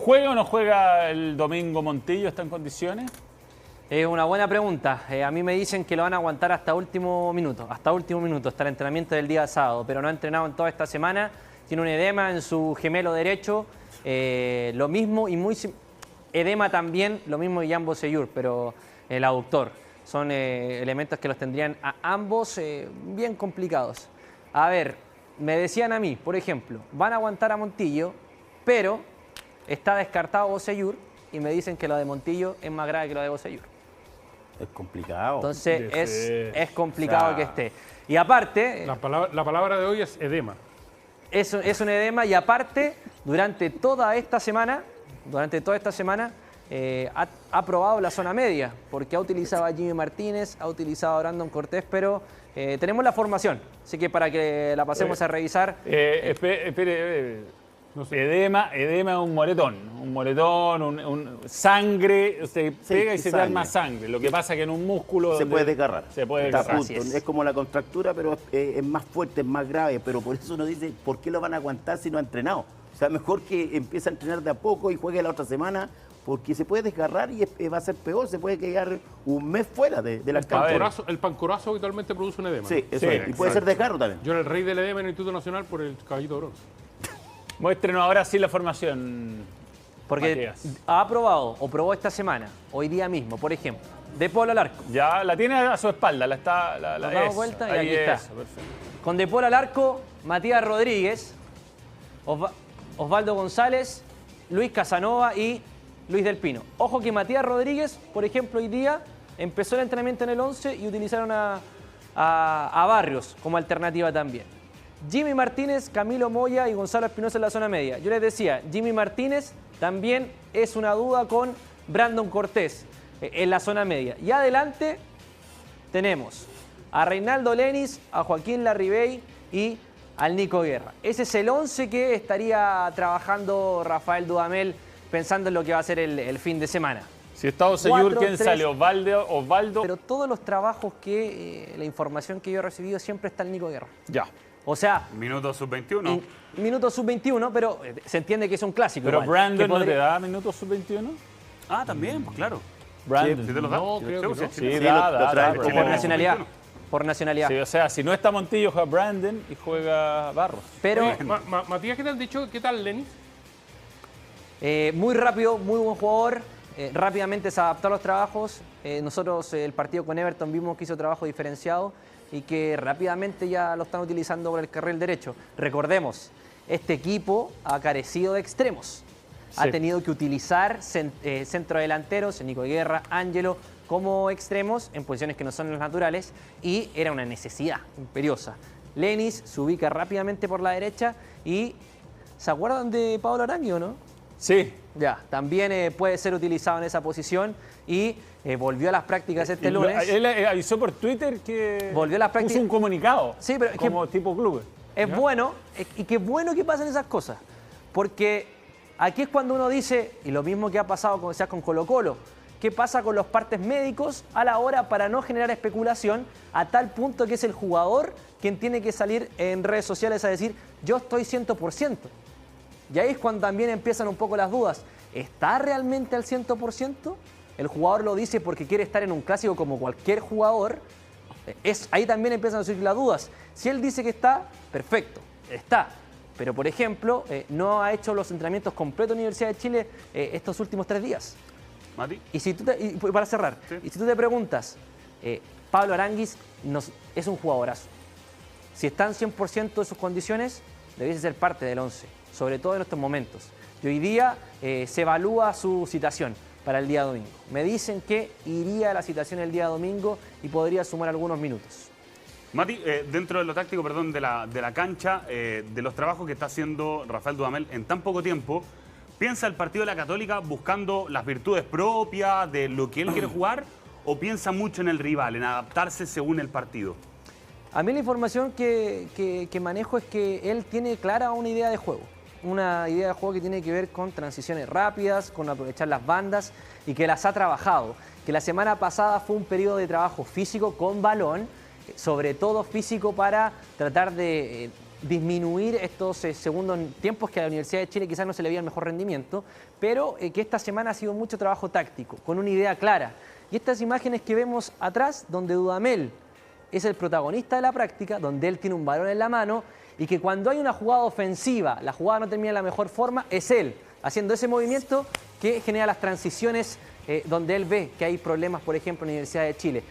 ¿Juega o no juega el domingo Montillo? ¿Está en condiciones? Es una buena pregunta. A mí me dicen que lo van a aguantar hasta último minuto, hasta el entrenamiento del día sábado, pero no ha entrenado en toda esta semana. Tiene un edema en su gemelo derecho, lo mismo y edema también, lo mismo que Jan Bosellur, pero el aductor. Son elementos que los tendrían a ambos bien complicados. A ver, me decían a mí, por ejemplo, van a aguantar a Montillo, pero está descartado Bosellur y me dicen que lo de Montillo es más grave que lo de Bosellur. Es complicado. Entonces es complicado que esté. Y aparte... La palabra de hoy es edema. Es un edema y aparte, durante toda esta semana, ha probado la zona media, porque ha utilizado a Jimmy Martínez, ha utilizado a Brandon Cortés, pero tenemos la formación, así que para que la pasemos a revisar. Espere. No sé. Edema es un moretón, sangre, se pega y se te arma sangre. Lo que pasa es que en un músculo... Se puede desgarrar. Se puede desgarrar. Es como la contractura, pero es más fuerte, es más grave. Pero por eso uno dice, ¿por qué lo van a aguantar si no ha entrenado? O sea, mejor que empiece a entrenar de a poco y juegue la otra semana, porque se puede desgarrar y va a ser peor. Se puede quedar un mes fuera de la cancha. El pancorazo habitualmente produce un edema. Sí, eso es. Y puede ser desgarro también. Yo era el rey del edema en el Instituto Nacional por el caballito de bronce. Muéstrenos ahora sí la formación. Porque Matías ha probado o probó esta semana, hoy día mismo, por ejemplo, De Paul al arco. Ya la tiene a su espalda, la damos vuelta y aquí está. Perfecto. Con De Paul al arco, Matías Rodríguez, Osvaldo González, Luis Casanova y Luis Del Pino. Ojo que Matías Rodríguez, por ejemplo, hoy día empezó el entrenamiento en el 11 y utilizaron a Barrios como alternativa también. Jimmy Martínez, Camilo Moya y Gonzalo Espinosa en la zona media. Yo les decía, Jimmy Martínez también es una duda con Brandon Cortés en la zona media. Y adelante tenemos a Reinaldo Lenis, a Joaquín Larribey y al Nico Guerra. Ese es el 11 que estaría trabajando Rafael Dudamel pensando en lo que va a ser el fin de semana. Si está Bosellur, ¿quién sale? Osvaldo. Pero todos los trabajos la información que yo he recibido, siempre está el Nico Guerra. Ya. O sea... Minuto sub-21. Minuto sub-21, pero se entiende que es un clásico. Pero igual, Brandon no te da minutos sub-21. Ah, también, pues claro. Brandon. ¿Sí te los da? No, creo que no. Sí, da. Por nacionalidad. Por nacionalidad. Sí, o sea, si no está Montillo, juega Brandon y juega Barros. Pero... Oye, Matías, ¿qué te han dicho? ¿Qué tal Lenis? Muy rápido, muy buen jugador. Rápidamente se adaptó a los trabajos. Nosotros, el partido con Everton, vimos que hizo trabajo diferenciado y que rápidamente ya lo están utilizando por el carril derecho. Recordemos, este equipo ha carecido de extremos. Sí. Ha tenido que utilizar centrodelanteros, Nico Guerra, Ángelo, como extremos en posiciones que no son las naturales y era una necesidad imperiosa. Lenis se ubica rápidamente por la derecha y ¿se acuerdan de Pablo Arangui o no? Sí. Ya, también puede ser utilizado en esa posición y volvió a las prácticas este lunes. Él avisó por Twitter que volvió a las prácticas. Puso un comunicado, sí, pero como tipo club. Es bueno, y qué bueno que pasen esas cosas, porque aquí es cuando uno dice, y lo mismo que ha pasado con Colo-Colo, ¿qué pasa con los partes médicos a la hora para no generar especulación a tal punto que es el jugador quien tiene que salir en redes sociales a decir, yo estoy 100%? Y ahí es cuando también empiezan un poco las dudas. ¿Está realmente al 100%? El jugador lo dice porque quiere estar en un clásico como cualquier jugador. Ahí también empiezan a surgir las dudas. Si él dice que está, perfecto, está. Pero, por ejemplo, no ha hecho los entrenamientos completos de Universidad de Chile estos últimos 3 días. Mati. Y para cerrar, sí. Y si tú te preguntas, Pablo Aránguiz es un jugadorazo. Si está en 100% de sus condiciones, debiese ser parte del 11, sobre todo en estos momentos. Y hoy día se evalúa su citación para el día domingo. Me dicen que iría a la citación el día domingo y podría sumar algunos minutos. Mati, dentro de lo táctico, perdón, de la cancha, de los trabajos que está haciendo Rafael Dudamel en tan poco tiempo, ¿piensa el partido de la Católica buscando las virtudes propias de lo que él quiere jugar o piensa mucho en el rival, en adaptarse según el partido? A mí la información que manejo es que él tiene clara una idea de juego. Una idea de juego que tiene que ver con transiciones rápidas, con aprovechar las bandas y que las ha trabajado. Que la semana pasada fue un periodo de trabajo físico con balón, sobre todo físico para tratar de disminuir estos segundos tiempos que a la Universidad de Chile quizás no se le veía el mejor rendimiento, pero que esta semana ha sido mucho trabajo táctico, con una idea clara. Y estas imágenes que vemos atrás, donde Dudamel es el protagonista de la práctica, donde él tiene un balón en la mano y que cuando hay una jugada ofensiva, la jugada no termina de la mejor forma, es él haciendo ese movimiento que genera las transiciones donde él ve que hay problemas, por ejemplo, en la Universidad de Chile.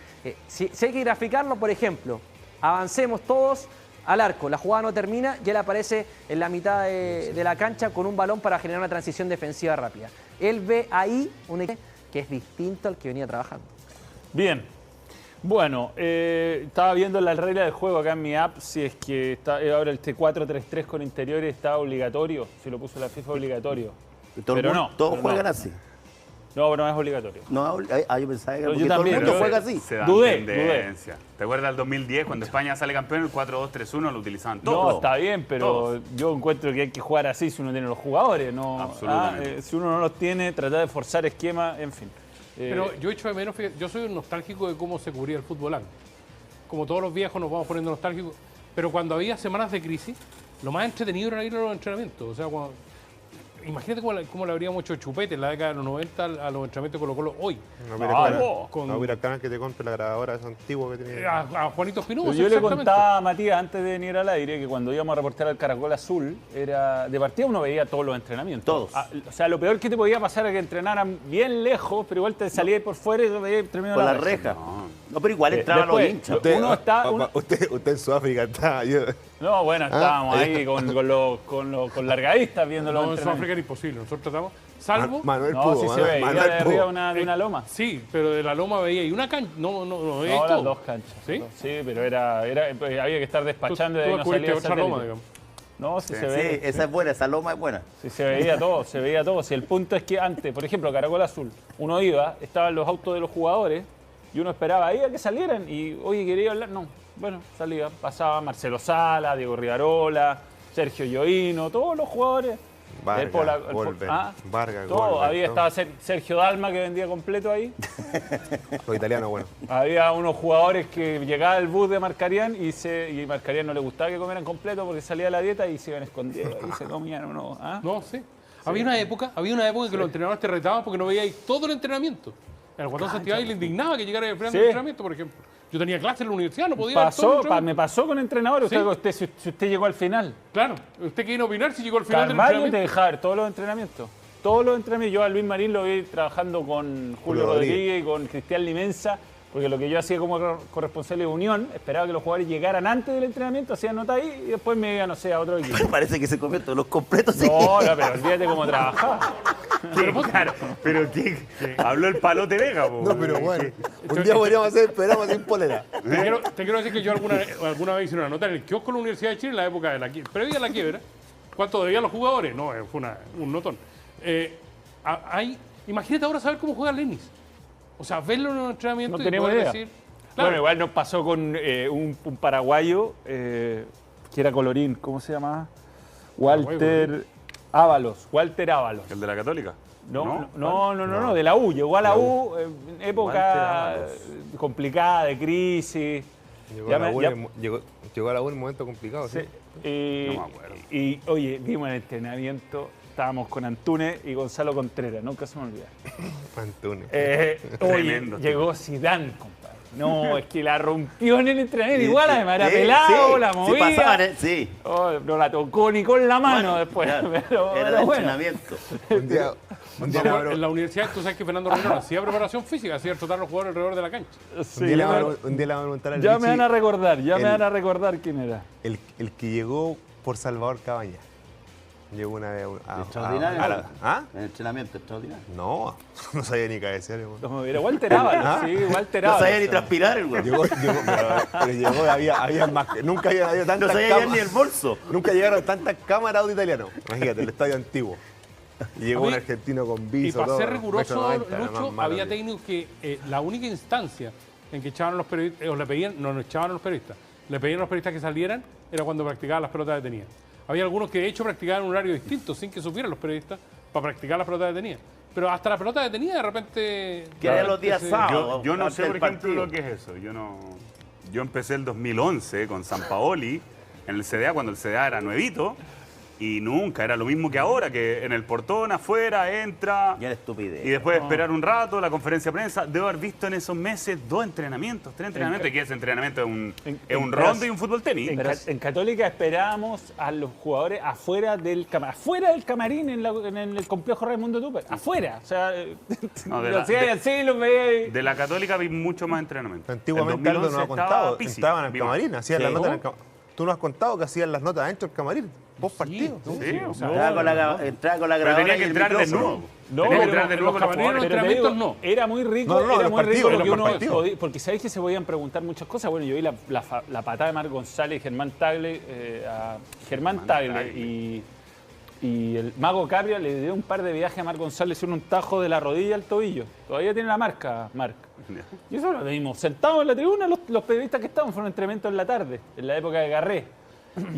Si hay que graficarlo, por ejemplo, avancemos todos al arco, la jugada no termina y él aparece en la mitad de la cancha con un balón para generar una transición defensiva rápida. Él ve ahí un equipo que es distinto al que venía trabajando. Bien. Bueno, estaba viendo la regla del juego acá en mi app, si es que está, ahora el T4-3-3 con interiores está obligatorio, si lo puso la FIFA obligatorio. Pero no. Todos juegan así. No, pero no es obligatorio. No, yo pensaba que Pero yo porque todo el también, mundo pero juega así. Se da Dudé. tendencia. ¿Te acuerdas del 2010 cuando España sale campeón? El 4-2-3-1 lo utilizaban todos. No, está bien, pero Todos. yo encuentro que hay que jugar así si uno tiene los jugadores. No, Absolutamente. si uno no los tiene, tratar de forzar esquemas, en fin. Pero yo echo de menos, fíjate, yo soy un nostálgico de cómo se cubría el fútbol antes. Como todos los viejos nos vamos poniendo nostálgicos. Pero cuando había semanas de crisis, lo más entretenido era ir a los entrenamientos. O sea, imagínate cómo le habríamos hecho chupete en la década de los 90 a los entrenamientos de Colo-Colo hoy. No hubiera canal que te compre la grabadora esa antigua que tenía. A Juanito Espinosa, Pero yo le exactamente. contaba a Matías antes de venir al aire que cuando íbamos a reportar al Caracol Azul, era de partida uno veía todos los entrenamientos. Todos. O sea, lo peor que te podía pasar era que entrenaran bien lejos, pero igual te salías por fuera y lo veías terminando Con la reja. No, pero igual entraban los después, hinchas. Usted en Sudáfrica está. No, bueno, estábamos ahí con largadistas viendo los No, en entrenamientos. Sudáfrica era imposible. Nosotros tratamos, salvo... Manuel No, pudo. sí se veía Manuel de pudo. arriba de una loma. Sí, pero de la loma veía y una cancha. No veía No, todo. las dos canchas. ¿Sí? Sí, pero había que estar despachando y Tú ahí no descubriste salía el otra loma, satélite. digamos. No, sí, se Sí, ve. esa es buena, esa loma es buena. Sí, se veía todo, se veía todo. Si el punto es que antes, por ejemplo, Caracol Azul, uno iba, estaban los autos de los jugadores y uno esperaba ahí a que salieran y, oye, quería hablar. No, bueno, salía. Pasaba Marcelo Sala, Diego Rivarola, Sergio Yoino, todos los jugadores. Vargas, Wolver, Vargas, todo. Wolver, Había todo. estaba Sergio Dalma que vendía completo ahí. Los italianos, bueno. Había unos jugadores que llegaba el bus de Marcarián y Marcarián no le gustaba que comieran completo porque salía de la dieta y se iban escondidos y se comían uno. ¿Ah? No, sí. Había una época en que los entrenadores te retaban porque no veíais todo el entrenamiento. En el Guatón Santiago le indignaba que llegara el final Sí. del entrenamiento, por ejemplo. Yo tenía clase en la universidad, no podía ver todo el Pasó, entrenamiento. me pasó con entrenadores. Sí. Si usted llegó al final. Claro, ¿usted quiere opinar si llegó al final del Carvalho te entrenamiento? dejaba ver todos los entrenamientos. Todos los entrenamientos. Yo a Luis Marín lo vi trabajando con Julio Rodríguez y con Cristian Limensa, porque lo que yo hacía como corresponsal de Unión, esperaba que los jugadores llegaran antes del entrenamiento, hacían nota ahí y después me iban, no sé, a otro equipo. Parece que se comió todos los completos. Sí. No, pero olvídate cómo trabajaba. Claro, pero ¿qué? Habló el Palote Vega, po. No, pero bueno. Un día podríamos hacer esperamos sin polera. Te quiero decir que yo alguna vez hice una nota en el kiosco de la Universidad de Chile en la época de previa a la quiebra. ¿Cuánto debían los jugadores? No, fue un notón. Imagínate ahora saber cómo juega Lenis. O sea, verlo en un entrenamiento No y tenemos poder idea. decir... Claro, Bueno, igual nos pasó con un paraguayo que era colorín, ¿cómo se llamaba? Walter Ábalos. Walter Ábalos. ¿El de la Católica? No, de la U. Llegó a la U en época complicada, de crisis. Llegó a la U en un momento complicado, sí. No me acuerdo. Y, oye, vimos el entrenamiento, estábamos con Antunes y Gonzalo Contreras, nunca se me olvida. Antunes. Oye, Tremendo, llegó Zidane, compadre. No, es que la rompió en el entrenamiento. Sí, Igual, sí, además, era sí, pelado, sí. la Sí, movía. pasaban, sí. Oh, no la tocó ni con la mano Bueno, después. claro, Pero era de bueno. entrenamiento. Un día en la universidad, tú sabes que Fernando Rondón hacía preparación física, hacía trotar a los jugadores alrededor de la cancha. Sí, un día le vamos a preguntar al ya me Vichy, van a recordar, me van a recordar quién era. el que llegó por Salvador Cabañas. Llegó una vez Extraordinario. ¿Ah? En entrenamiento extraordinario. No, no sabía ni cabecear. No, era Walter Ábalos, sí, Walter No Ábalos. sabía ni transpirar el güey. Pero llegó, había más. Nunca había No tantas sabía ya ni cámaras. el bolso. Nunca llegaron tantas cámaras de italiano. Imagínate, el estadio antiguo. Y llegó A un mí- argentino con Y viso. para todo, ser metro riguroso, 90, era Lucho, más malo, había tío. técnicos que la única instancia en que echaban a los periodistas, o le pedían, no nos echaban a los periodistas, le pedían a los periodistas que salieran, era cuando practicaban las pelotas detenidas. Había algunos que de hecho practicaban en un horario distinto, sin que supieran los periodistas, para practicar las pelotas detenidas. Pero hasta la pelota detenida de repente... Que era los días sábados. Yo no antes sé, por del ejemplo, partido. lo que es eso. Yo empecé el 2011 con Sampaoli en el CDA cuando el CDA era nuevito. Y nunca, era lo mismo que ahora, que en el portón, afuera, entra. Ya era estupidez. Y después de esperar un rato, la conferencia de prensa. Debo haber visto en esos meses 2 entrenamientos, 3 entrenamientos. ¿Qué es entrenamiento? Es un rondo y un fútbol tenis. En Católica esperábamos a los jugadores afuera del camarín en el complejo Raimundo Tupper. Afuera. O sea, No, lo hacía así, los veía ahí. De la Católica vi mucho más entrenamiento. Antiguamente El Aldo nos ha 2011 contado, Pizzi, estaban en el vimos. camarín, hacían Sí. las notas en el camarín. Tú nos has contado que hacían las notas dentro del camarín, post partido. Sí, o sea, Entraba con la pero grabadora tenía y que el entrar micrófono. desnudo. No, Tenía que pero entrar en desnudo los con los camarinos jugadores. Pero te digo, entrenamientos no. era muy rico, No, era los muy rico partidos, lo que los uno partidos. podía, porque sabéis que se podían preguntar muchas cosas. Bueno, yo vi la patada de Marc González y Germán Tagle, a Germán Tagle y el Mago Capria le dio un par de viajes a Marc González en un tajo de la rodilla al tobillo. Todavía tiene la marca, Marc. Y eso lo vimos sentados en la tribuna, los periodistas que estaban, fueron entrenamientos en la tarde, en la época de Garré.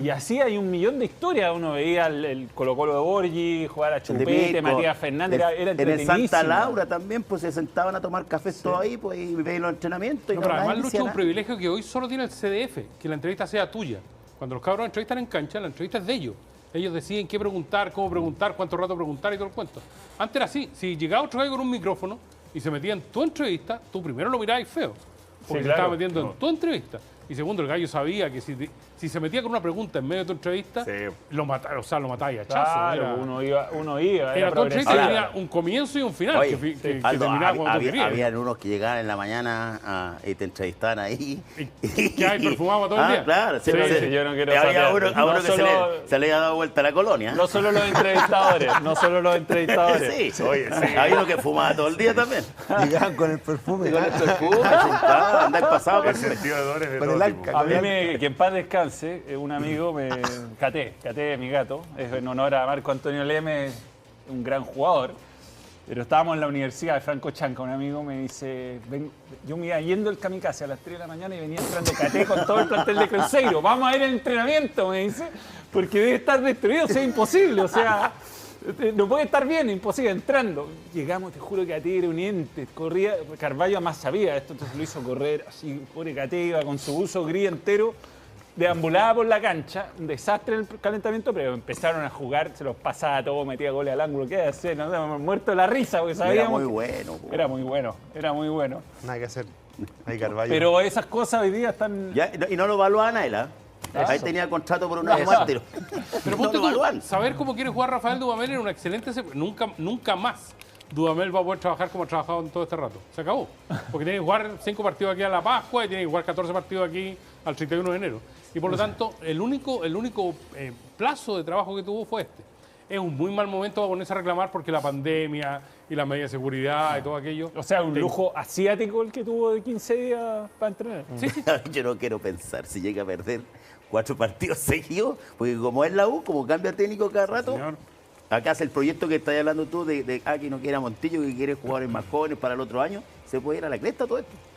Y así hay un millón de historias. Uno veía el Colo-Colo de Borgi, jugar a El de Chupete, Pico. Matías Fernández, era En el entretenidísimo. Santa Laura también, pues se sentaban a tomar café todos ahí, pues y veían los entrenamientos. Y No, pero nadie además, Lucho, decía es un nada. privilegio que hoy solo tiene el CDF, que la entrevista sea tuya. Cuando los cabros entrevistan en cancha, la entrevista es de ellos. Ellos deciden qué preguntar, cómo preguntar, cuánto rato preguntar y todo el cuento. Antes era así, si llegaba otro gallo con un micrófono y se metía en tu entrevista, tú primero lo mirabas feo, porque se claro. estaba metiendo en tu entrevista. Y segundo, el gallo sabía que si se metía con una pregunta en medio de tu entrevista, Sí. lo mataba a hachazo. Claro, uno iba. Era tu entrevista Ahora- tenía un comienzo y un final, Oye, que Aldo, terminaba cuando tú querías. habían unos que llegaban en la mañana y te entrevistaban ahí. Que hay perfumado todo el día. Claro, Sí, sí, yo no quiero había saber. uno, a No uno que solo- se le había dado vuelta a la colonia. No solo los entrevistadores, Sí, Oye, sí. había uno que fumaba todo el día también. Llegaban con el perfume. Con el perfume, sentado, andar pasado por El sentido de olores de Con todo el tipo. arca. A mí, que en paz descanse, un amigo, Caté, mi gato, es en honor a Marco Antonio Leme, un gran jugador. Pero estábamos en la universidad de Franco Chanca, un amigo me dice, yo me iba yendo el kamikaze a las 3 de la mañana y venía entrando Caté con todo el plantel de Cruzeiro. Vamos a ir al entrenamiento, me dice, porque debe estar destruido, o sea, imposible, o sea, no puede estar bien, imposible, entrando. Llegamos, te juro que Caté era un ente, corría, Carvalho más sabía esto, entonces lo hizo correr, así, pobre Caté iba con su buzo gris entero, deambulaba por la cancha, un desastre en el calentamiento, pero empezaron a jugar, se los pasaba todo, metía goles al ángulo, ¿qué hacer? No sé, muerto de la risa, porque Era sabíamos muy que- bueno. po. Era muy bueno. Nada que hacer. Ahí Carvalho. Pero esas cosas hoy día están... Ya, y no lo evaluaban a él, ¿ah? Ahí tenía contrato por un año Eso. más, pero Pero no ponte lo tú, evalúan. saber cómo quiere jugar Rafael Dudamel era una excelente... Nunca más Dudamel va a poder trabajar como ha trabajado en todo este rato. Se acabó. Porque tiene que jugar 5 partidos aquí a la Pascua y tiene que jugar 14 partidos aquí al 31 de enero. Y por lo tanto, el único plazo de trabajo que tuvo fue este. Es un muy mal momento para ponerse a reclamar porque la pandemia y la medida de seguridad y todo aquello... O sea, un lujo asiático el que tuvo de 15 días para entrenar. Yo no quiero pensar si llega a perder 4 partidos seguidos, porque como es la U, como cambia técnico cada rato, señor. acá hace el proyecto que estás hablando tú de que no quiere a Montillo, que quiere jugadores más jóvenes para el otro año, se puede ir a la cresta todo esto.